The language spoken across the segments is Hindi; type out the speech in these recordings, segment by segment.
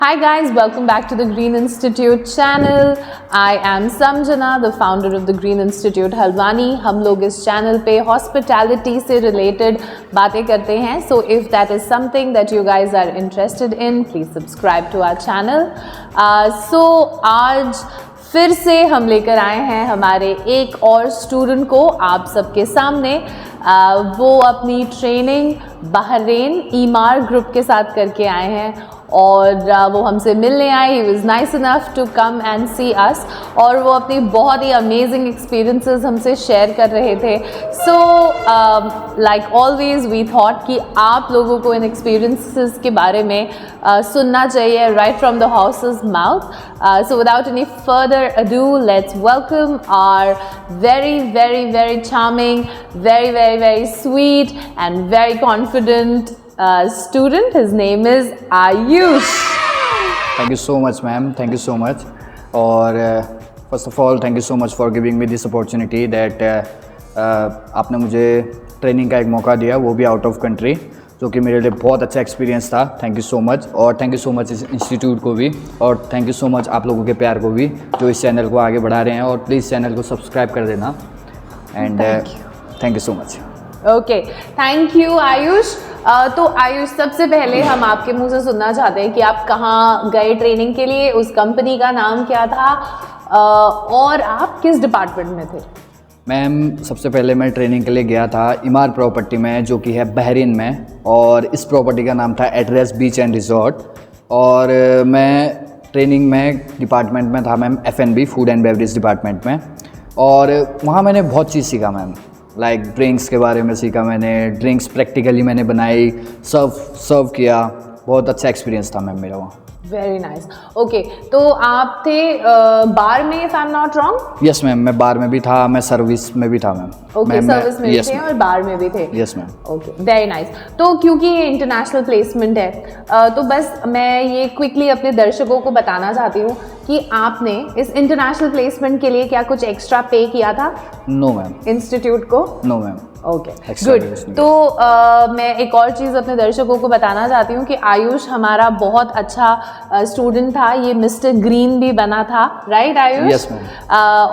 Hi guys, welcome back to the Green Institute channel. I am Samjana, the founder of the Green Institute Haldwani. हम लोग इस चैनल पे हॉस्पिटैलिटी से रिलेटेड बातें करते हैं. So if that is something that you guys are interested in, please subscribe to our channel. So आज फिर से हम लेकर आए हैं हमारे एक और स्टूडेंट को आप सबके सामने. वो अपनी ट्रेनिंग बहरीन ईमार ग्रुप के साथ करके आए हैं और वो हमसे मिलने आए. He was nice enough to come and see us और वो अपनी बहुत ही अमेजिंग एक्सपीरियंसेस हमसे शेयर कर रहे थे. So like always we thought कि आप लोगों को इन एक्सपीरियंसेस के बारे में सुनना चाहिए right from the horse's mouth. So without any further ado let's welcome our very very very charming, very sweet and very confident student. His name is Ayush. Thank you so much ma'am, thank you so much. और first of all thank you so much for giving me this opportunity that आपने मुझे ट्रेनिंग का एक मौका दिया, वो भी आउट ऑफ कंट्री, जो कि मेरे लिए बहुत अच्छा एक्सपीरियंस था. Thank you so much. और थैंक यू सो मच इस इंस्टीट्यूट को भी और थैंक यू सो मच आप लोगों के प्यार को भी जो इस चैनल को आगे बढ़ा रहे हैं. और प्लीज़ चैनल को सब्सक्राइब कर देना and thank you so much. Okay, thank you Ayush. तो आयुष, सबसे पहले हम आपके मुंह से सुनना चाहते हैं कि आप कहाँ गए ट्रेनिंग के लिए, उस कंपनी का नाम क्या था और आप किस डिपार्टमेंट में थे. मैम सबसे पहले मैं ट्रेनिंग के लिए गया था ईमार प्रॉपर्टी में, जो कि है बहरीन में, और इस प्रॉपर्टी का नाम था एड्रेस बीच एंड रिजॉर्ट. और मैं ट्रेनिंग में डिपार्टमेंट में था ma'am F&B, food and beverage department में. और वहाँ मैंने बहुत चीज़ सीखा मैम. लाइक ड्रिंक्स के बारे में सीखा मैंने, ड्रिंक्स प्रैक्टिकली मैंने बनाई, सर्व किया. बहुत अच्छा एक्सपीरियंस था मैम मेरा वहाँ. Very nice. ओके, तो आप थे बार में, if I am not wrong. Yes ma'am, मैं बार में भी था, मैं सर्विस में भी था मैम. ओके, सर्विस में भी थे और बार में भी थे. Yes ma'am. Okay, very nice. तो क्योंकि ये इंटरनेशनल प्लेसमेंट है तो बस मैं ये क्विकली अपने दर्शकों को बताना चाहती हूँ कि आपने इस इंटरनेशनल प्लेसमेंट के लिए क्या कुछ एक्स्ट्रा पे किया था? No ma'am. इंस्टीट्यूट को? No ma'am. Okay, good. तो मैं एक और चीज़ अपने दर्शकों को बताना चाहती हूँ कि आयुष हमारा बहुत अच्छा स्टूडेंट था. ये मिस्टर ग्रीन भी बना था, राइट आयुष? Yes ma'am.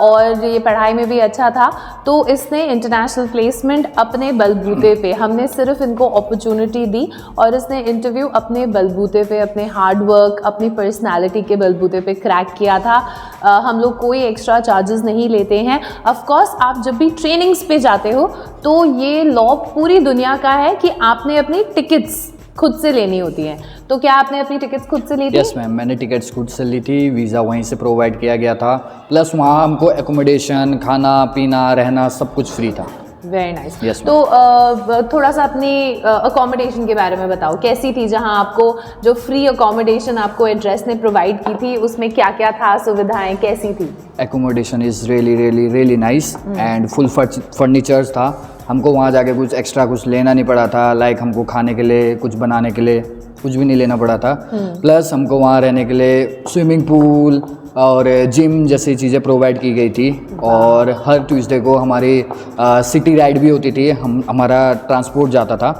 और ये पढ़ाई में भी अच्छा था. तो इसने इंटरनेशनल प्लेसमेंट अपने बलबूते पे, हमने सिर्फ इनको अपॉर्चुनिटी दी और इसने इंटरव्यू अपने बलबूते पे, अपने हार्डवर्क, अपनी पर्सनैलिटी के बलबूते पे क्रैक किया था. हम लोग कोई एक्स्ट्रा चार्जेस नहीं लेते हैं. ऑफकोर्स आप जब भी ट्रेनिंग्स पे जाते हो तो ये लॉ पूरी दुनिया का है कि आपने अपनी टिकट्स खुद से लेनी होती हैं. तो क्या आपने अपनी टिकट्स खुद से ली थी? यस मैम, मैंने टिकट्स खुद से ली थी. वीज़ा वहीं से प्रोवाइड किया गया था, प्लस वहाँ हमको एकोमोडेशन, खाना पीना, रहना सब कुछ फ्री था. Very nice. Yes, तो थोड़ा सा अपनी अकोमोडेशन के बारे में बताओ, कैसी थी जहाँ आपको जो फ्री अकोमोडेशन आपको एड्रेस ने प्रोवाइड की थी, उसमें क्या क्या था, सुविधाएं कैसी थी? Accommodation is really nice and full furnitures था. हमको वहाँ जाके कुछ एक्स्ट्रा कुछ लेना नहीं पड़ा था. लाइक हमको खाने के लिए, कुछ बनाने के लिए कुछ भी नहीं लेना पड़ा था. प्लस हमको वहाँ रहने के लिए स्विमिंग पूल और जिम जैसी चीज़ें प्रोवाइड की गई थी. और हर ट्यूसडे को हमारी सिटी राइड भी होती थी, हमारा ट्रांसपोर्ट जाता था.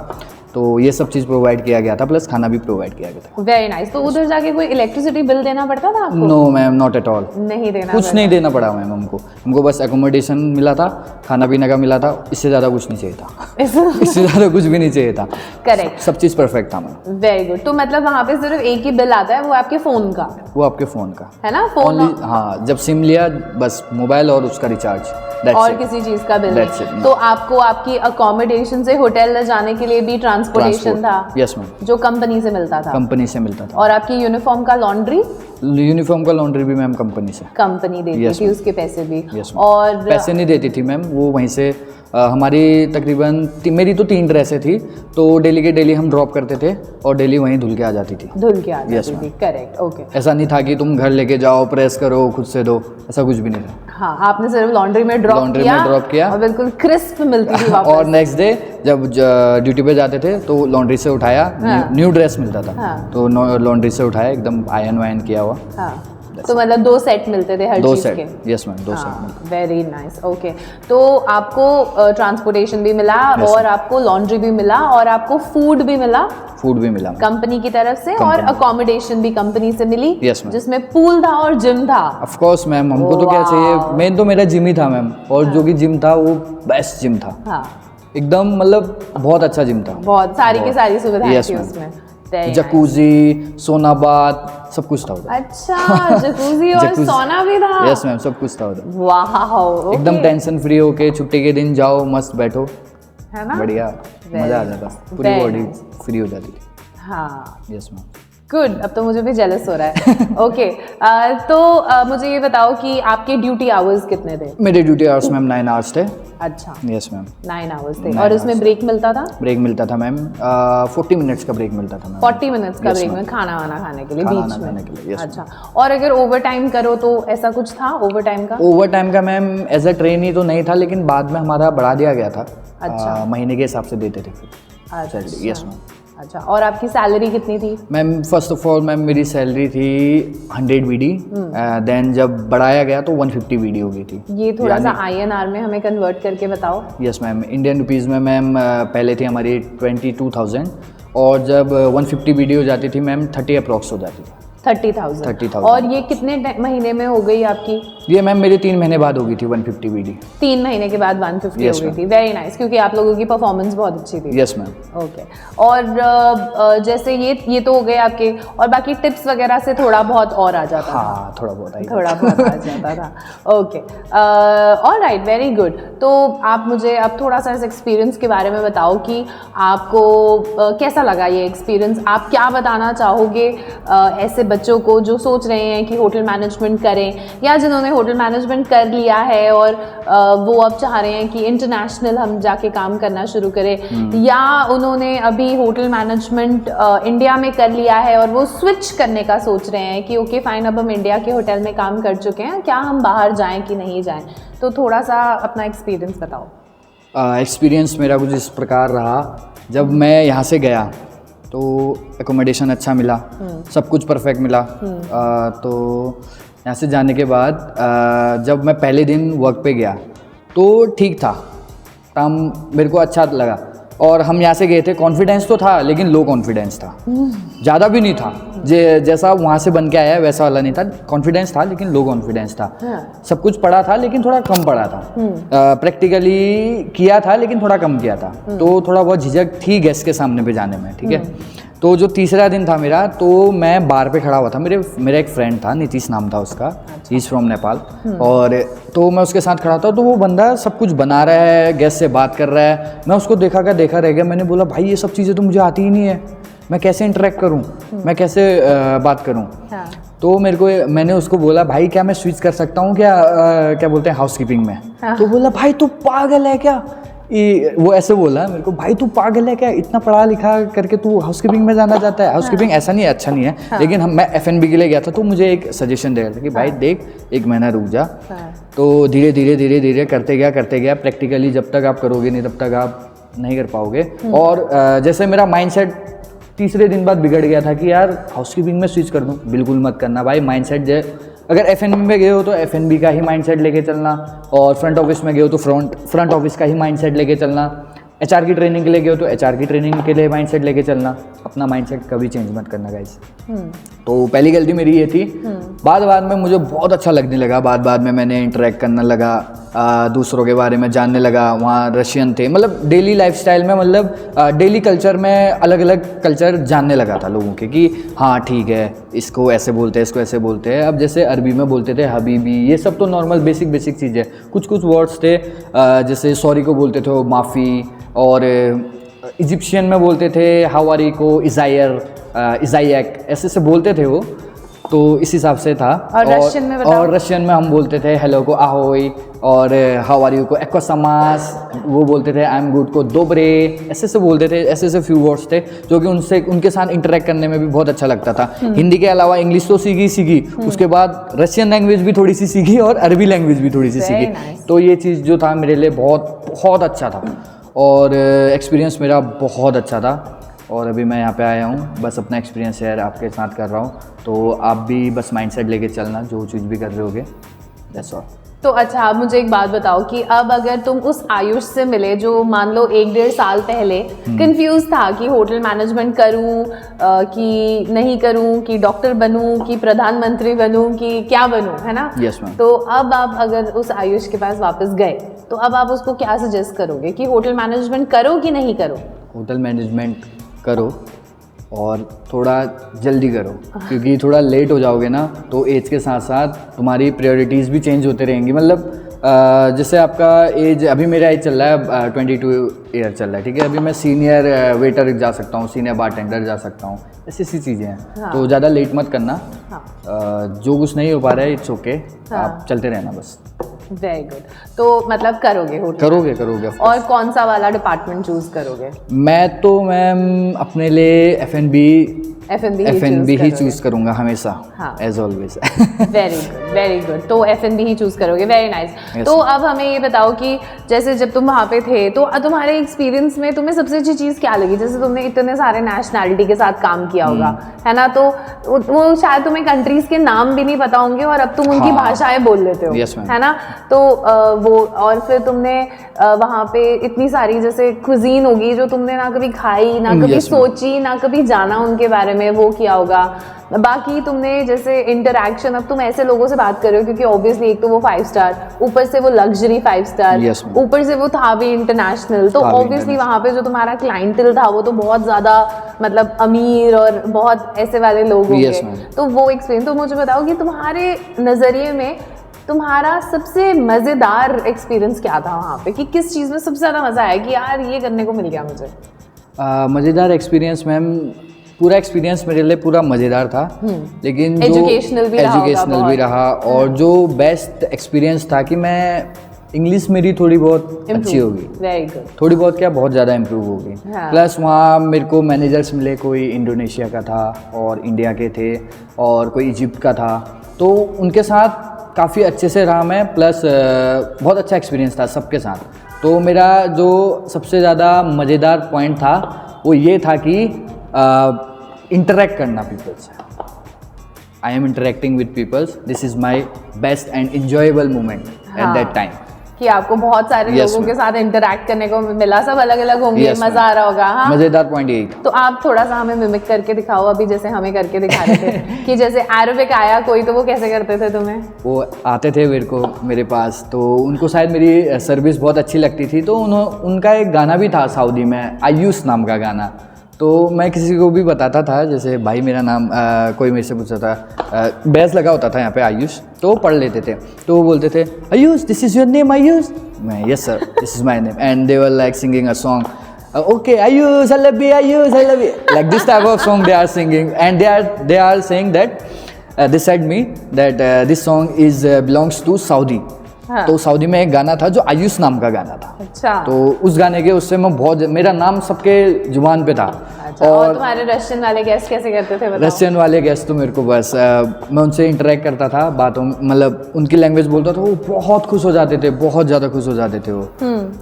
तो ये सब चीज़ प्रोवाइड किया गया था, प्लस खाना भी प्रोवाइड किया गया था. Very nice. तो उधर जाके कोई इलेक्ट्रिसिटी बिल देना पड़ता था आपको? No ma'am, not at all. नहीं देना, कुछ नहीं देना पड़ा मैम. हमको बस एकोमोडेशन मिला था, खाना पीने का मिला था, इससे ज़्यादा कुछ नहीं चाहिए था. इससे ज़्यादा कुछ भी नहीं चाहिए था. करेक्ट, सब चीज़ परफेक्ट था मैम. Very good. तो मतलब वहाँ पे सिर्फ एक ही बिल आता है, वो आपके फ़ोन का? वो आपके फ़ोन का है ना, फ़ोन. हाँ, जब सिम लिया बस मोबाइल और उसका रिचार्ज, और किसी चीज़ का बिल नहीं. तो आपको आपकी अकोमोडेशन से होटल ले जाने के लिए भी ट्रांसपोर्टेशन था? Yes ma'am. जो कंपनी से मिलता था? कंपनी से मिलता था. और आपकी यूनिफॉर्म का लॉन्ड्री? यूनिफॉर्म का लॉन्ड्री भी मैम कंपनी देती थी. उसके पैसे भी? और पैसे नहीं देती थी मैम, वो वहीं से हमारी तकरीबन मेरी तो 3 ड्रेसें थी, तो डेली के डेली हम ड्रॉप करते थे और डेली वहीं धुल के आ जाती थी. करेक्ट. ओके. ऐसा नहीं था कि तुम घर लेके जाओ, प्रेस करो, खुद से दो, ऐसा कुछ भी नहीं था. हाँ, आपने सिर्फ लॉन्ड्री में ड्रॉप किया और बिल्कुल क्रिस्प मिलती थी वापस. और नेक्स्ट डे जब ड्यूटी पे जाते थे तो लॉन्ड्री से उठाया, न्यू ड्रेस मिलता था, तो लॉन्ड्री से उठाया, एकदम आयन वायन किया हुआ. तो मतलब 2 सेट मिलते थे हर चीज़ के? Yes ma'am, 2 set. Very nice. Okay, तो आपको ट्रांसपोर्टेशन भी मिला और आपको लॉन्ड्री भी मिला और आपको फूड भी मिला? फूड भी मिला। कंपनी की तरफ से और अकोमोडेशन भी कंपनी से मिली? Yes ma'am. जिसमें पूल था और जिम था? ऑफ कोर्स मैम, हमको तो क्या चाहिए, मेन तो मेरा जिम ही था मैम, और जो कि जिम था वो बेस्ट जिम था। हाँ, एकदम मतलब बहुत अच्छा जिम था। बहुत सारी की सारी सुविधाएं Yes, थी ma'am. उसमें। Very nice. जकूजी, सोना बाथ, सब कुछ था उधर। अच्छा, जकूजी और जकूजी। सोना भी था? यस मैम, सब कुछ था उधर। वाह, एकदम टेंशन फ्री होके छुट्टी के दिन जाओ, मस्त बैठो, है ना? बढ़िया, मजा आ जाता, पूरी Very बॉडी nice. फ्री हो जाती थी। हाँ, यस मैम। गुड। अब तो मुझे भी जेलस हो रहा है। ओके, तो मुझे ये बताओ कि आपके ड्यूटी आवर्स कितने थे? मेरे ड्यूटी आवर्स मैम 9 आवर्स थे। अच्छा, यस मैम। 9 आवर्स थे। 9 और उसमें hours। ब्रेक मिलता था? ब्रेक मिलता था मैम 40 मिनट्स का ब्रेक मिलता था मैम। 40 मिनट्स का Yes, ब्रेक ma'am. में खाना वाना खाने के लिए खाना बीच वाना में? खाने के लिए, yes, अच्छा, और अगर ओवर टाइम करो तो ऐसा कुछ था ओवर टाइम का? ओवर टाइम का मैम एज अ ट्रेनी तो नहीं था, लेकिन बाद में हमारा बढ़ा दिया गया था। अच्छा। महीने के हिसाब से देते थे फिर। अच्छा, यस मैम। अच्छा, और आपकी सैलरी कितनी थी? Ma'am first of all ma'am मेरी सैलरी थी 100 बीडी, देन जब बढ़ाया गया तो 150 बीडी हो गई थी। ये थोड़ा सा INR में हमें कन्वर्ट करके बताओ। यस मैम, इंडियन रुपीज़ में मैम पहले थी हमारी 22,000, और जब 150 बीडी हो जाती थी मैम 30 अप्रॉक्स हो जाती थी। 30,000। 30,000। और ये कितने महीने में हो गई आपकी? ये मैम मेरे 3 महीने बाद हो गई थी 150 बीडी। 3 महीने के बाद 150 Yes, हो गई ma'am. थी। वेरी नाइस, क्योंकि आप लोगों की परफॉर्मेंस बहुत अच्छी थी। Yes ma'am. ओके, और जैसे ये तो हो गए आपके, और बाकी टिप्स वगैरह से थोड़ा बहुत और आ जाता था? हाँ, थोड़ा बहुत आई। थोड़ा बहुत आ जाता था। Okay, alright, very good. तो आप मुझे अब थोड़ा सा इस एक्सपीरियंस के बारे में बताओ कि आपको कैसा लगा ये एक्सपीरियंस। आप क्या बताना चाहोगे ऐसे बच्चों को जो सोच रहे हैं कि होटल मैनेजमेंट करें, या जिन्होंने होटल मैनेजमेंट कर लिया है और वो अब चाह रहे हैं कि इंटरनेशनल हम जाके काम करना शुरू करें, या उन्होंने अभी होटल मैनेजमेंट इंडिया में कर लिया है और वो स्विच करने का सोच रहे हैं कि ओके फाइन, अब हम इंडिया के होटल में काम कर चुके हैं, क्या हम बाहर जाएं कि नहीं जाएं। तो थोड़ा सा अपना एक्सपीरियंस बताओ। एक्सपीरियंस मेरा कुछ इस प्रकार रहा, जब मैं यहाँ से गया तो एकोमोडेशन अच्छा मिला, सब कुछ परफेक्ट मिला। तो यहाँ से जाने के बाद जब मैं पहले दिन वर्क पे गया तो ठीक था, काम मेरे को अच्छा लगा, और हम यहाँ से गए थे, कॉन्फिडेंस तो था लेकिन लो कॉन्फिडेंस था, ज़्यादा भी नहीं था। जैसा वहाँ से बन के आया वैसा वाला नहीं था, कॉन्फिडेंस था लेकिन लो कॉन्फिडेंस था। सब कुछ पढ़ा था लेकिन थोड़ा कम पढ़ा था, प्रैक्टिकली किया था लेकिन थोड़ा कम किया था, तो थोड़ा बहुत झिझक थी गेस्ट के सामने पे जाने में। ठीक है, तो जो तीसरा दिन था मेरा, तो मैं बार पे खड़ा हुआ था, मेरा एक फ्रेंड था, नीतीश नाम था उसका, ही इज़ फ्रॉम नेपाल, और तो मैं उसके साथ खड़ा था, तो वो बंदा सब कुछ बना रहा है, गेस्ट से बात कर रहा है, मैं उसको देखा रह गया। मैंने बोला भाई ये सब चीज़ें तो मुझे आती ही नहीं है, मैं कैसे इंटरेक्ट करूँ, मैं कैसे बात करूँ। तो मैंने उसको बोला भाई क्या मैं स्विच कर सकता हूँ क्या बोलते हैं हाउसकीपिंग में। तो बोला भाई तू पागल है क्या, वो ऐसे बोला मेरे को, भाई तू पागल है क्या, इतना पढ़ा लिखा करके तू हाउसकीपिंग में जाना चाहता है। हाउसकीपिंग ऐसा नहीं है, अच्छा नहीं है, लेकिन मैं F&B के लिए गया था, तो मुझे एक सजेशन दे रहा था कि भाई देख 1 महीना रुक जा। तो धीरे धीरे करते गया प्रैक्टिकली, जब तक आप करोगे नहीं तब तक आप नहीं कर पाओगे। और जैसे मेरा माइंडसेट तीसरे दिन बाद बिगड़ गया था कि यार हाउसकीपिंग में स्विच कर दूं, बिल्कुल मत करना भाई। माइंडसेट अगर F&B में गए हो तो F&B का ही माइंडसेट लेके चलना, और फ्रंट ऑफिस में गए हो तो फ्रंट ऑफिस का ही माइंडसेट लेके चलना, HR की ट्रेनिंग के लिए गए हो तो HR की ट्रेनिंग के लिए माइंडसेट लेके चलना, अपना माइंडसेट कभी चेंज मत करना गाइस। तो पहली गलती मेरी ये थी। बाद में मुझे बहुत अच्छा लगने लगा, बाद में मैंने इंटरेक्ट करने लगा, दूसरों के बारे में जानने लगा। वहाँ रशियन थे, मतलब डेली लाइफस्टाइल में, मतलब डेली कल्चर में अलग अलग कल्चर जानने लगा था लोगों के, कि हाँ ठीक है इसको ऐसे बोलते हैं, इसको ऐसे बोलते हैं। अब जैसे अरबी में बोलते थे हबीबी, ये सब तो नॉर्मल बेसिक चीज़ है। कुछ वर्ड्स थे, जैसे सॉरी को बोलते थे माफ़ी, और इजिप्शियन में बोलते थे हावारी को इज़ाइक, ऐसे बोलते थे वो। तो इस हिसाब से था। और रशियन में बताओ? और रशियन में हम बोलते थे हेलो को आहोई, और हाउ आर यू को एक्कोसामास, वो बोलते थे आई एम गुड को दोबरे, ऐसे बोलते थे। ऐसे फ्यू वर्ड्स थे जो कि उनके साथ इंटरेक्ट करने में भी बहुत अच्छा लगता था। हिंदी के अलावा इंग्लिश तो सीखी, उसके बाद रशियन लैंग्वेज भी थोड़ी सी सीखी, और अरबी लैंग्वेज भी थोड़ी सी सीखी। तो ये चीज़ जो था मेरे लिए बहुत अच्छा था, और एक्सपीरियंस मेरा बहुत अच्छा था। और अभी मैं यहाँ पे आया हूँ, बस अपना एक्सपीरियंस शेयर आपके साथ कर रहा हूँ। तो आप भी बस माइंडसेट लेके चलना, जो चीज़ भी कर रहे होगे। That's all. तो अच्छा, आप मुझे एक बात बताओ कि अब अगर तुम उस आयुष से मिले जो मान लो 1-1.5 साल पहले कंफ्यूज था कि होटल मैनेजमेंट करूं कि नहीं करूं, कि डॉक्टर बनूं, कि प्रधानमंत्री बनूं, कि क्या बनूं, है ना? Yes ma'am. तो अब आप अगर उस आयुष के पास वापस गए तो अब आप उसको क्या सजेस्ट करोगे कि होटल मैनेजमेंट करो कि नहीं करो? होटल मैनेजमेंट करो और थोड़ा जल्दी करो, क्योंकि थोड़ा लेट हो जाओगे ना तो एज के साथ साथ तुम्हारी प्रायोरिटीज़ भी चेंज होते रहेंगी। मतलब जैसे आपका एज, अभी मेरा एज चल रहा है 22 ईयर चल रहा है, ठीक है। अभी मैं सीनियर वेटर जा सकता हूँ, सीनियर बारटेंडर जा सकता हूँ, ऐसी चीज़ें हैं। हाँ। तो ज़्यादा लेट मत करना। हाँ। जो कुछ नहीं हो पा रहा है इट्स ओके, आप चलते रहना बस। Very good. तो मतलब करोगे होटल? करोगे of course। और कौन सा वाला डिपार्टमेंट चूज करोगे? मैं तो मैम अपने लिए F&B ही चूज करूंगा हमेशा, as always. Very good, very good. तो F&B ही चूज करोगे, वेरी नाइस। तो अब हमें ये बताओ कि जैसे जब तुम वहाँ पे थे तो तुम्हारे एक्सपीरियंस में तुम्हें सबसे अच्छी चीज़ क्या लगी? जैसे तुमने इतने सारे नेशनैलिटी के साथ काम किया होगा, है ना? तो वो शायद तुम्हें कंट्रीज के नाम भी नहीं पता होंगे और अब तुम उनकी भाषाएं बोल लेते हो, है ना? तो वो, और फिर तुमने वहाँ पे इतनी सारी जैसे कुजीन होगी जो तुमने ना कभी खाई, ना कभी सोची, ना कभी जाना उनके बारे में, वो किया होगा। बाकी तुमने जैसे इंटरैक्शन, अब तुम ऐसे लोगों से बात कर रहे हो क्योंकि ऑब्वियसली एक तो वो 5 स्टार, ऊपर से वो लग्जरी 5 स्टार, ऊपर से वो था भी इंटरनेशनल, तो ऑब्वियसली वहाँ पे जो तुम्हारा क्लाइंटल था वो तो बहुत ज़्यादा मतलब अमीर और बहुत ऐसे वाले लोग होंगे। तो वो एक्सपीरियंस, तो मुझे बताओ कि तुम्हारे नज़रिए में तुम्हारा सबसे मज़ेदार एक्सपीरियंस क्या था वहाँ पे, कि किस चीज़ में सबसे ज़्यादा मज़ा आया कि यार ये करने को मिल गया मुझे? मज़ेदार एक्सपीरियंस मैम, पूरा एक्सपीरियंस मेरे लिए पूरा मज़ेदार था, लेकिन जो एजुकेशनल भी रहा और जो बेस्ट एक्सपीरियंस था कि मैं इंग्लिश मेरी थोड़ी बहुत अच्छी होगी। Very good. थोड़ी बहुत क्या, बहुत ज़्यादा इम्प्रूव होगी। प्लस वहाँ मेरे को मैनेजर्स मिले, कोई इंडोनेशिया का था और इंडिया के थे और कोई इजिप्ट का था, तो उनके साथ काफ़ी अच्छे से रहा मैं। प्लस बहुत अच्छा एक्सपीरियंस था सबके साथ। तो मेरा जो सबसे ज़्यादा मज़ेदार पॉइंट था वो ये था कि इंटरेक्ट करना पीपल से। I am interacting with peoples, this is my best and enjoyable moment at that time. कि आपको बहुत सारे लोगों के साथ इंटरैक्ट करने को मिला, सब अलग अलग होंगे, मजा आ रहा होगा। हाँ, मजेदार पॉइंट यही था। तो आप थोड़ा सा हमें मिमिक करके दिखाओ, अभी जैसे हमें करके दिखा रहे थे कि जैसे एरोबिक आया कोई तो वो कैसे करते थे तुम्हें? वो आते थे मेरे पास, तो उनको शायद मेरी सर्विस बहुत अच्छी लगती थी, तो उनका एक गाना भी था सऊदी में, आयुष नाम का गाना। तो मैं किसी को भी बताता था, जैसे भाई मेरा नाम, कोई मेरे से पूछता था, बैच लगा होता था यहाँ पे आयुष, तो पढ़ लेते थे, तो वो बोलते थे Ayush this is your name Ayush? मैं yes sir this is my name, and they were like singing a song, okay Ayush I love you, Ayush I love you, like this type of song they are singing, and they are saying that they said me that this song is belongs to Saudi. हाँ। तो सऊदी में एक गाना था जो आयुष नाम का गाना था। अच्छा। तो उस गाने के उससे मैं बहुत, मेरा नाम सबके जुबान पे था। अच्छा। और तुम्हारे रशियन वाले गेस्ट कैसे करते थे बताओ? रशियन वाले गेस्ट तो मेरे को बस मैं उनसे इंटरेक्ट करता था, बातों मतलब उनकी लैंग्वेज बोलता था, वो बहुत खुश हो जाते थे, बहुत ज़्यादा खुश हो जाते थे वो।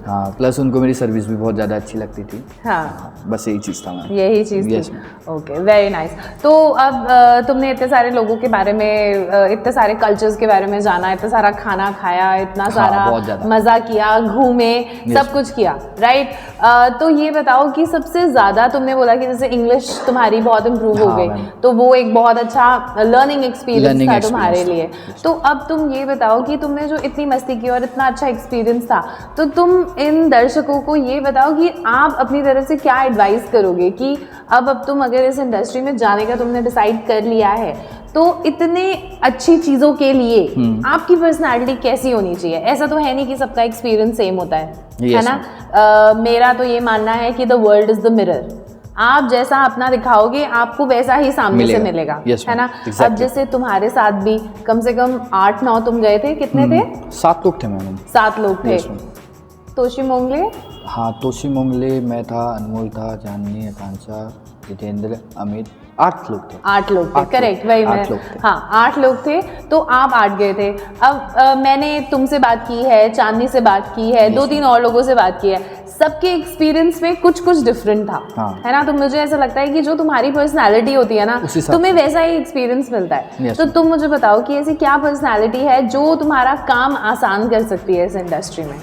हाँ, प्लस उनको मेरी सर्विस भी बहुत ज़्यादा अच्छी लगती थी। हाँ, बस यही चीज़ था मैम। यही चीज़ थी। Okay, very nice. तो अब तुमने इतने सारे लोगों के बारे में, इतने सारे कल्चर्स के बारे में जाना, इतना सारा खाना खाया, इतना सारा मज़ा किया, घूमे, सब कुछ किया, राइट? तो ये बताओ कि सबसे ज़्यादा तुमने बोला कि जैसे इंग्लिश तुम्हारी बहुत इम्प्रूव हो गई, तो वो एक बहुत अच्छा लर्निंग एक्सपीरियंस था तुम्हारे लिए। तो अब तुम ये बताओ कि तुमने जो इतनी मस्ती की और इतना अच्छा एक्सपीरियंस था, तो तुम इन दर्शकों को ये बताओ कि आप अपनी तरफ से क्या एडवाइस करोगे कि अब तुम अगर इस इंडस्ट्री में जाने का तुमने डिसाइड कर लिया है, तो इतने अच्छी चीज़ों के लिए आपकी पर्सनालिटी कैसी होनी चाहिए? ऐसा तो है नहीं कि सबका एक्सपीरियंस सेम होता है ना? मेरा तो ये मानना है कि the world is the mirror. आप जैसा अपना दिखाओगे आपको वैसा ही सामने से मिलेगा, है ना? अब जैसे तुम्हारे साथ भी कम से कम 8-9 तुम गए थे, कितने थे? 7 लोग थे मैम। 7 लोग थे। तोशी मोंगले? हाँ, तोशी मोंगले, मैं था, अनमोल था, जाननी, आकांक्षा, जितेंद्र, अमित, 8 लोग थे। 8 लोग थे, करेक्ट, वही मैं, हाँ 8 लोग थे। तो आप 8 गए थे। अब मैंने तुमसे बात की है, चांदनी से बात की है, 2-3 और लोगों से बात की है, सबके एक्सपीरियंस में कुछ कुछ डिफरेंट था, हाँ। है ना। तो मुझे ऐसा लगता है कि जो तुम्हारी पर्सनालिटी होती है ना, तुम्हें वैसा ही एक्सपीरियंस मिलता है। तो तुम मुझे बताओ कि ऐसी क्या पर्सनालिटी है जो तुम्हारा काम आसान कर सकती है इस इंडस्ट्री में,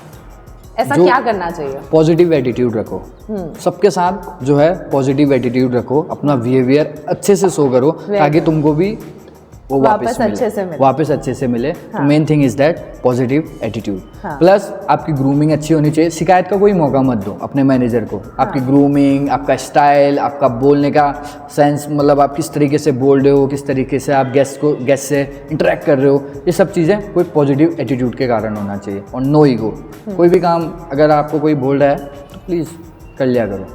ऐसा क्या करना चाहिए? पॉजिटिव एटीट्यूड रखो, सबके साथ जो है पॉजिटिव एटीट्यूड रखो, अपना बिहेवियर अच्छे से शो करो ताकि तुमको भी वो वापस अच्छे से मिले। Main thing is that positive attitude. Plus आपकी ग्रूमिंग अच्छी होनी चाहिए, शिकायत का कोई मौका मत दो अपने मैनेजर को। आपकी ग्रूमिंग, आपका स्टाइल, आपका बोलने का सेंस, मतलब आप किस तरीके से बोल रहे हो, किस तरीके से आप गेस्ट से इंटरेक्ट कर रहे हो, ये सब चीज़ें कोई पॉजिटिव एटीट्यूड के कारण होना चाहिए। और नो ईगो। कोई भी काम अगर आपको कोई बोल रहा है तो प्लीज़ कर लिया करो,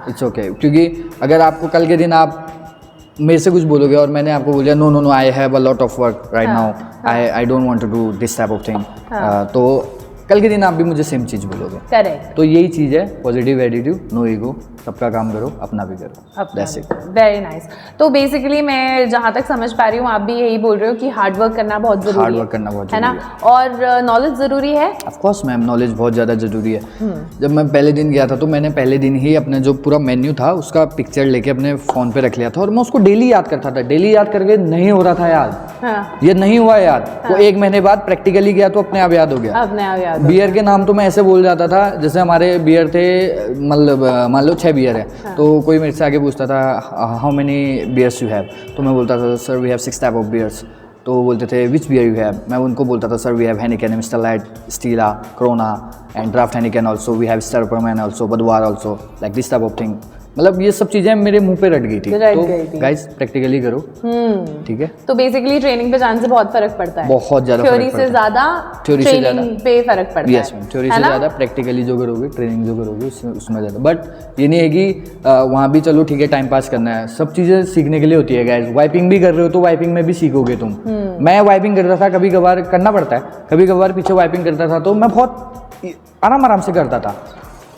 इट्स ओके। क्योंकि अगर आपको कल के दिन आप मेरे से कुछ बोलोगे और मैंने आपको बोला no no no I have a lot of work right now, I don't want to do this type of thing, तो कल के दिन आप भी मुझे सेम चीज़ बोलोगे। करेक्ट। तो यही चीज़ है, पॉजिटिव एटीट्यूड, नो ईगो, सबका काम करो, अपना भी करो। That's it. Very nice. तो बेसिकली मैं जहाँ तक समझ पा रही हूँ आप भी यही बोल रहे हो कि हार्ड वर्क करना बहुत ज़रूरी है। हार्ड वर्क करना बहुत ज़रूरी है ना, और नॉलेज ज़रूरी है। ऑफ कोर्स मैम, नॉलेज बहुत ज़्यादा ज़रूरी है। जब मैं पहले दिन गया था तो मैंने पहले दिन ही अपने जो पूरा मेन्यू था उसका पिक्चर लेके अपने फ़ोन पे रख लिया था और मैं उसको डेली याद करता था। डेली याद करके नहीं हो रहा था याद, ये नहीं हुआ याद। वो 1 महीने बाद प्रैक्टिकली गया तो अपने आप याद हो गया। अपने आप याद। बियर के नाम तो मैं ऐसे बोल जाता था, जैसे हमारे बियर थे, मतलब मान लो 6 बियर है, तो कोई मेरे से आगे पूछता था how many beers you have, तो मैं बोलता था sir we have 6 type of beers. तो वो बोलते थे विच बियर यू हैव, मैं उनको बोलता था sir we have Heineken, mister light, Stella, Corona and draught Heineken also, we have स्टरपरमैन also, Budweiser also, like this type of thing. मतलब ये सब चीजें मेरे मुंह पे रट गई थी। तो गाइस प्रैक्टिकली करो, ठीक है। तो बेसिकली ट्रेनिंग पे जाने से बहुत फर्क पड़ता है, बहुत ज्यादा थ्योरी से ज्यादा ट्रेनिंग पे फर्क पड़ता है। यस मैम, थ्योरी से ज्यादा प्रैक्टिकली जो करोगे, ट्रेनिंग जो करोगे उसमें ज्यादा। बट ये नहीं है कि वहाँ भी चलो ठीक है टाइम पास करना है, सब चीजें सीखने के लिए होती है गाइस। वाइपिंग भी कर रहे हो तो वाइपिंग में भी सीखोगे तुम। मैं वाइपिंग करता था, कभी कभार करना पड़ता है, कभी कभार पीछे वाइपिंग करता था तो मैं बहुत आराम से करता था,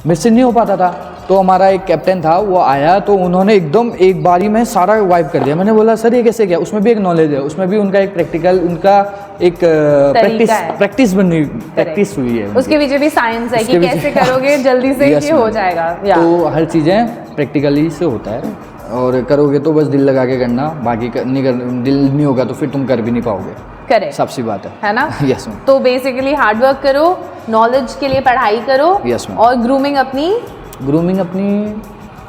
मेरे से नहीं हो पाता था। तो हमारा एक कैप्टन था, वो आया तो उन्होंने एकदम एक बारी में सारा वाइप कर दिया। मैंने बोला सर ये कैसे किया? उसमें भी एक नॉलेज है, उसमें भी उनका एक प्रैक्टिकल, उनका एक प्रैक्टिस हुई है, उसके पीछे भी साइंस है कि कैसे करोगे जल्दी से ये हो जाएगा। तो हर चीज़ें प्रैक्टिकली से होता है और करोगे तो बस दिल लगा के करना, बाकी दिल नहीं होगा तो फिर तुम कर भी नहीं पाओगे। करेक्ट, सबसे बात है ना। Yes ma'am. तो बेसिकली हार्ड वर्क करो, नॉलेज के लिए पढ़ाई करो, यस मैम। और ग्रूमिंग अपनी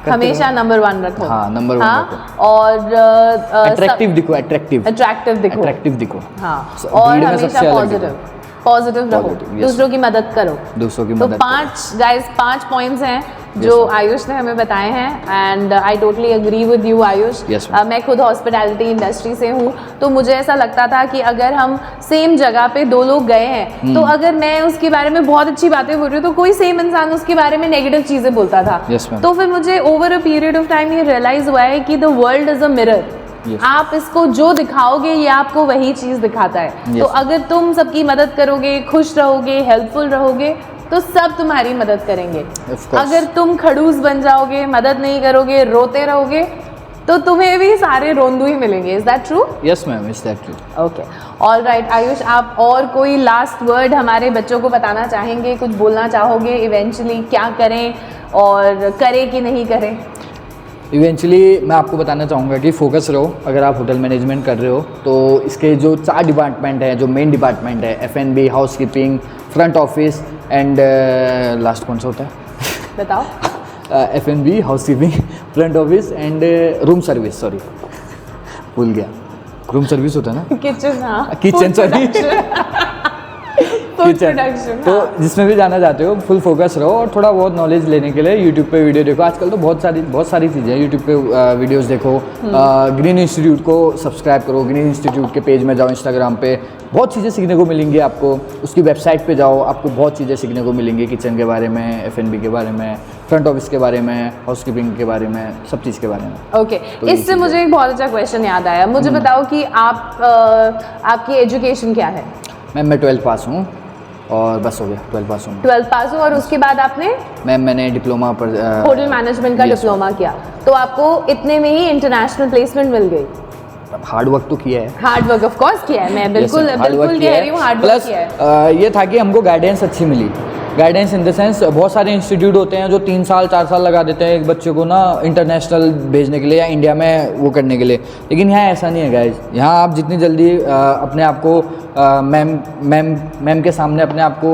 हमेशा नंबर 1 रखो। हाँ, नंबर 1 रखो। और अट्रैक्टिव दिखो। हाँ, और हमेशा पॉजिटिव रहो, दूसरों की मदद करो। तो 5 पॉइंट्स हैं जो आयुष ने हमें बताए हैं, and I totally agree with you Ayush. मैं खुद हॉस्पिटैलिटी इंडस्ट्री से हूँ, तो मुझे ऐसा लगता था कि अगर हम सेम जगह पे 2 लोग गए हैं तो अगर मैं उसके बारे में बहुत अच्छी बातें बोल रही हूँ तो कोई सेम इंसान उसके बारे में नेगेटिव चीजें बोलता था। तो फिर मुझे over a period of time ये रियलाइज हुआ है कि the world is a mirror. आप इसको जो दिखाओगे ये आपको वही चीज दिखाता है। तो अगर तुम सबकी मदद करोगे, खुश रहोगे, हेल्पफुल रहोगे, तो सब तुम्हारी मदद करेंगे। अगर तुम खड़ूस बन जाओगे, मदद नहीं करोगे, रोते रहोगे, तो तुम्हें भी सारे रोंदू ही मिलेंगे। Is that true? Yes ma'am, is that true. Okay, all right. Ayush, आप और कोई लास्ट वर्ड हमारे बच्चों को बताना चाहेंगे? कुछ बोलना चाहोगे? इवेंचुअली क्या करें और करें कि नहीं करें? इवेंचुअली मैं आपको बताना चाहूँगा कि फोकस रहो। अगर आप होटल मैनेजमेंट कर रहे हो तो इसके जो 4 डिपार्टमेंट हैं, जो मेन डिपार्टमेंट है, F&B, housekeeping, front office and last कौन सा होता है बताओ? F&B, housekeeping, front office and room service. Sorry, भूल गया, रूम सर्विस होता है ना, किचन। हाँ, किचन, सॉरी, किचन। तो जिसमें भी जाना चाहते हो फुल फोकस रहो और थोड़ा बहुत नॉलेज लेने के लिए यूट्यूब पे वीडियो देखो। आजकल तो बहुत सारी चीज़ें हैं यूट्यूब पे, वीडियोस देखो। ग्रीन इंस्टीट्यूट को सब्सक्राइब करो, ग्रीन इंस्टीट्यूट के पेज में जाओ, इंस्टाग्राम पे बहुत चीज़ें सीखने को मिलेंगी आपको। उसकी वेबसाइट पे जाओ, आपको बहुत चीज़ें सीखने को मिलेंगी, किचन के बारे में, F&B के बारे में, फ्रंट ऑफिस के बारे में, हाउसकीपिंग के बारे में, सब चीज़ के बारे में। ओके, इससे मुझे एक बहुत अच्छा क्वेश्चन याद आया। मुझे बताओ कि आपकी एजुकेशन क्या है? मैं 12th पास हूँ और बस हो गया, 12 पास हूँ। 12 पास हूँ और उसके बाद आपने? मैंने डिप्लोमा पर होटल मैनेजमेंट का डिप्लोमा किया, तो आपको इतने में ही इंटरनेशनल प्लेसमेंट मिल गई। हार्ड वर्क तो किया है, हार्ड वर्क ऑफ कोर्स किया है, मैं बिल्कुल कह रही हूँ, हार्ड वर्क किया है। प्लस ये था कि हमको गाइडेंस अच्छी मिली, गाइडेंस इन द सेंस बहुत सारे इंस्टीट्यूट होते हैं जो 3 साल 4 साल लगा देते हैं एक बच्चे को ना इंटरनेशनल भेजने के लिए या इंडिया में वो करने के लिए, लेकिन यहाँ ऐसा नहीं है गाइज। यहाँ आप जितनी जल्दी अपने आप को मैम के सामने अपने आप को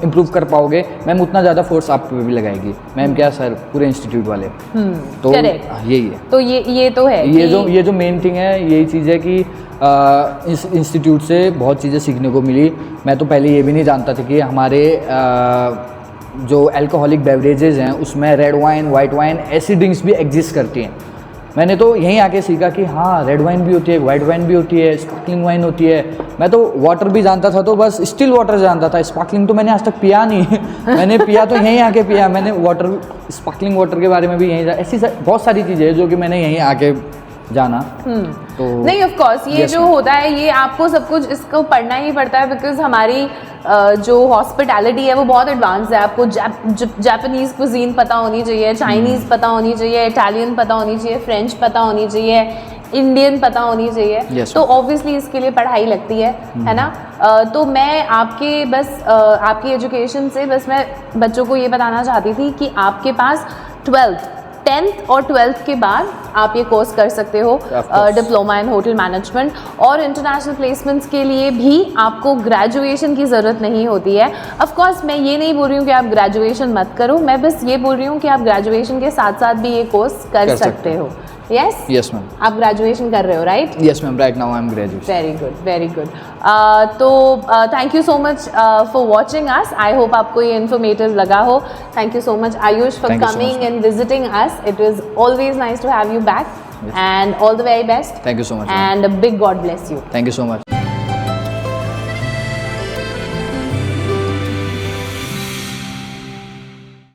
इम्प्रूव कर पाओगे, मैम उतना ज़्यादा फोर्स आप पे भी लगाएगी। मैम क्या सर, पूरे इंस्टीट्यूट वाले। तो यही है। तो ये तो है, ये जो मेन थिंग है यही चीज़ है कि इस इंस्टीट्यूट से बहुत चीज़ें सीखने को मिली। मैं तो पहले ये भी नहीं जानता था कि हमारे जो अल्कोहलिक बेवरेजेस हैं उसमें रेड वाइन, वाइट वाइन, ऐसी ड्रिंक्स भी एग्जिस्ट करती हैं। मैंने तो यहीं आके सीखा कि हाँ, रेड वाइन भी होती है, वाइट वाइन भी होती है, स्पार्कलिंग वाइन होती है। मैं तो वाटर भी जानता था, तो बस स्टिल वाटर जानता था, स्पार्कलिंग तो मैंने आज तक पिया नहीं। मैंने पिया तो यहीं आके पिया। मैंने वाटर, स्पार्कलिंग वाटर के बारे में भी यहीं ऐसी बहुत सारी चीज़ें हैं जो कि मैंने यहीं आके जाना। तो नहीं, ऑफ कोर्स ये जो होता है ये आपको सब कुछ इसको पढ़ना ही पड़ता है, बिकॉज हमारी जो हॉस्पिटैलिटी है वो बहुत एडवांस है। आपको जापानीज़ कुजीन पता होनी चाहिए, चाइनीज़ पता होनी चाहिए, इटालियन पता होनी चाहिए, फ्रेंच पता होनी चाहिए, इंडियन पता होनी चाहिए। तो ऑब्वियसली इसके लिए पढ़ाई लगती है ना। तो मैं आपकी एजुकेशन से बस मैं बच्चों को ये बताना चाहती थी कि आपके पास 10th और 12th के बाद आप ये कोर्स कर सकते हो, डिप्लोमा इन होटल मैनेजमेंट। और इंटरनेशनल प्लेसमेंट्स के लिए भी आपको ग्रेजुएशन की ज़रूरत नहीं होती है। ऑफ कोर्स मैं ये नहीं बोल रही हूँ कि आप ग्रेजुएशन मत करो, मैं बस ये बोल रही हूँ कि आप ग्रेजुएशन के साथ साथ भी ये कोर्स कर सकते हो। Yes ma'am. आप ग्रेजुएशन कर रहे हो, right? Yes ma'am, right now I am graduate. Very good, very good. तो thank you so much for watching us. I hope आपको ये इन्फॉर्मेटिव लगा हो। Thank you so much Ayush for coming and visiting us. It was always nice to have you back, and all the very best. Thank you so much, and a big God bless you. Thank you so much.